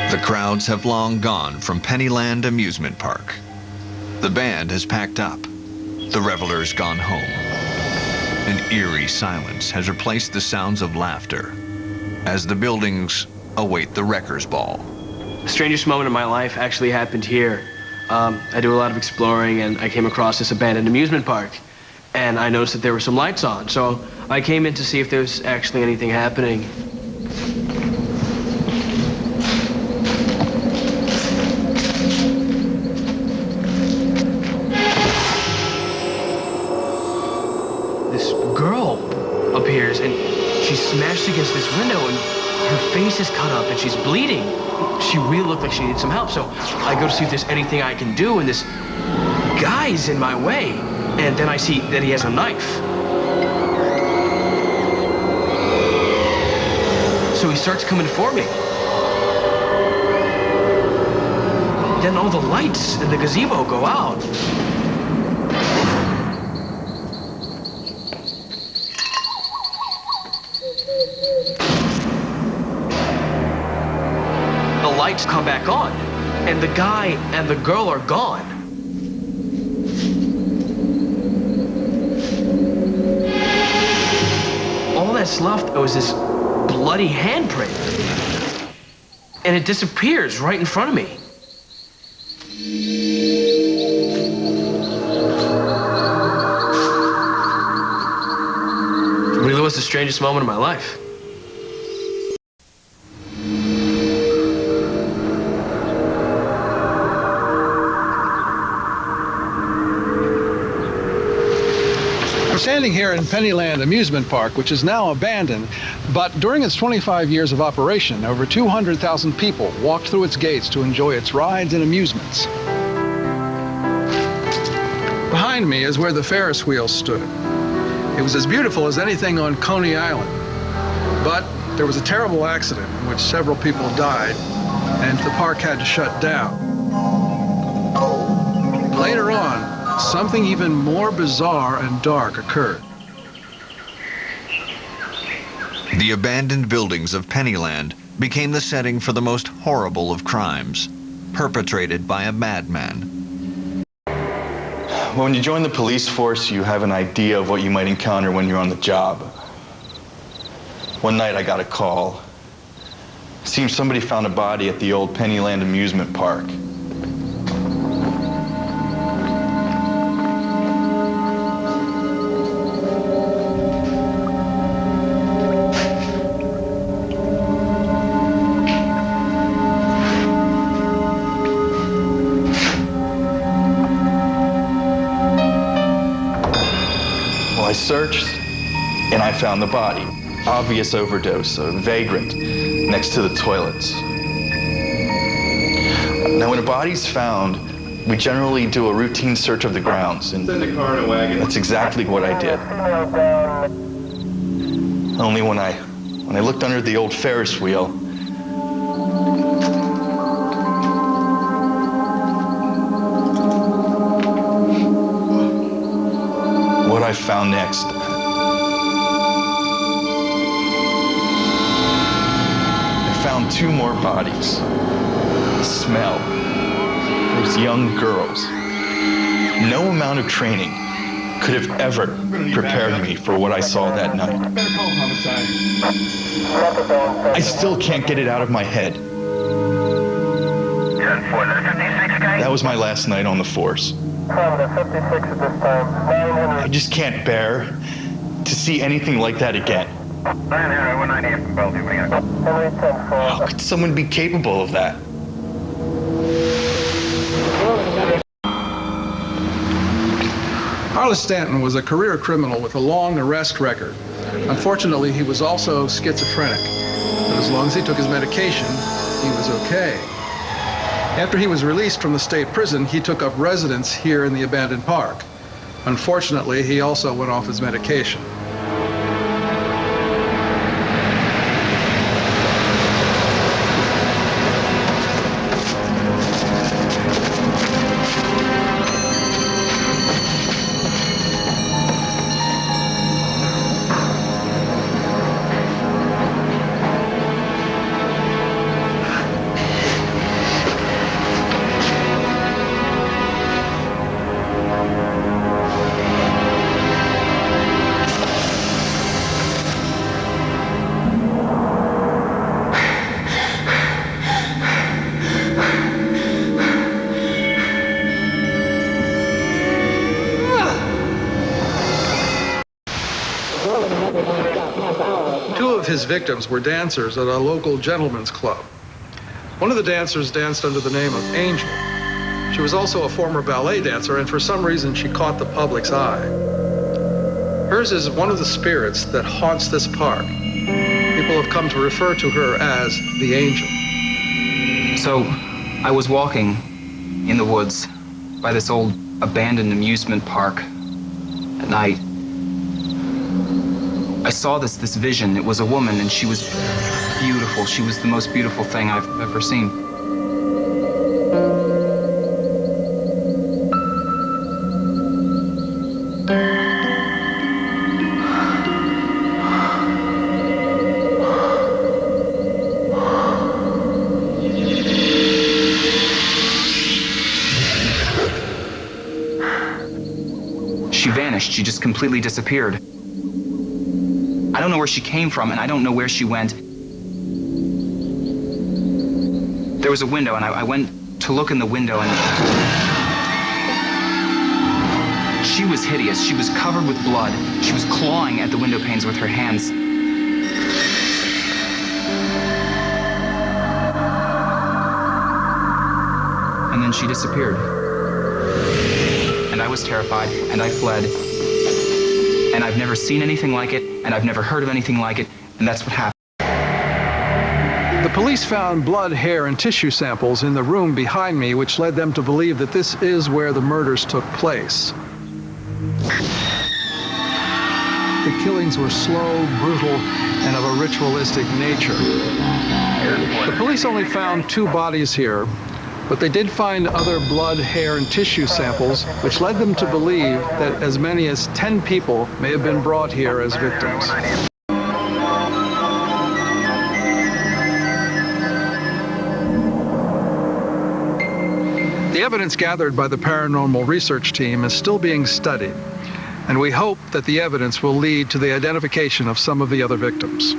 The crowds have long gone from Pennyland Amusement Park. The band has packed up. The revelers gone home. An eerie silence has replaced the sounds of laughter as the buildings await the Wreckers Ball. The strangest moment of my life actually happened here. I do a lot of exploring, and I came across this abandoned amusement park. And I noticed that there were some lights on, so I came in to see if there was actually anything happening. This girl appears, and she's smashed against this window, and her face is cut up, and she's bleeding. She really looked like she needed some help, so I go to see if there's anything I can do, and this guy's in my way. And then I see that he has a knife. So he starts coming for me. Then all the lights in the gazebo go out. The lights come back on, and the guy and the girl are gone. All that's left was this bloody handprint. And it disappears right in front of me. It really was the strangest moment of my life. Standing here in Pennyland Amusement Park, which is now abandoned, but during its 25 years of operation, over 200,000 people walked through its gates to enjoy its rides and amusements. Behind me is where the Ferris wheel stood. It was as beautiful as anything on Coney Island, but there was a terrible accident in which several people died, and the park had to shut down. Later on, something even more bizarre and dark occurred. The abandoned buildings of Pennyland became the setting for the most horrible of crimes, perpetrated by a madman. Well, when you join the police force, you have an idea of what you might encounter when you're on the job. One night I got a call. It seems somebody found a body at the old Pennyland Amusement Park. I searched, and I found the body. Obvious overdose, a vagrant, next to the toilets. Now, when a body's found, we generally do a routine search of the grounds, and in the car in a wagon. That's exactly what I did. Only when I looked under the old Ferris wheel, what I found next. I found two more bodies. The smell. Those young girls. No amount of training could have ever prepared me for what I saw that night. I still can't get it out of my head. That was my last night on the force. I just can't bear to see anything like that again. How could someone be capable of that? Arliss Stanton was a career criminal with a long arrest record. Unfortunately, he was also schizophrenic. But as long as he took his medication, he was okay. After he was released from the state prison, he took up residence here in the abandoned park. Unfortunately, he also went off his medication. his victims were dancers at a local gentleman's club. One of the dancers danced under the name of Angel. She was also a former ballet dancer, and for some reason she caught the public's eye. Hers is one of the spirits that haunts this park. People have come to refer to her as the Angel. So, I was walking in the woods by this old abandoned amusement park at night. I saw this vision. It was a woman, and she was beautiful. She was the most beautiful thing I've ever seen. She vanished. She just completely disappeared. I don't know where she came from, and I don't know where she went. There was a window, and I went to look in the window, and she was hideous. She was covered with blood. She was clawing at the window panes with her hands. And then she disappeared. And I was terrified, and I fled. And I've never seen anything like it, and I've never heard of anything like it, and that's what happened. The police found blood, hair, and tissue samples in the room behind me, which led them to believe that this is where the murders took place. The killings were slow, brutal, and of a ritualistic nature. The police only found 2 bodies here, but they did find other blood, hair, and tissue samples, which led them to believe that as many as 10 people may have been brought here as victims. The evidence gathered by the paranormal research team is still being studied, and we hope that the evidence will lead to the identification of some of the other victims.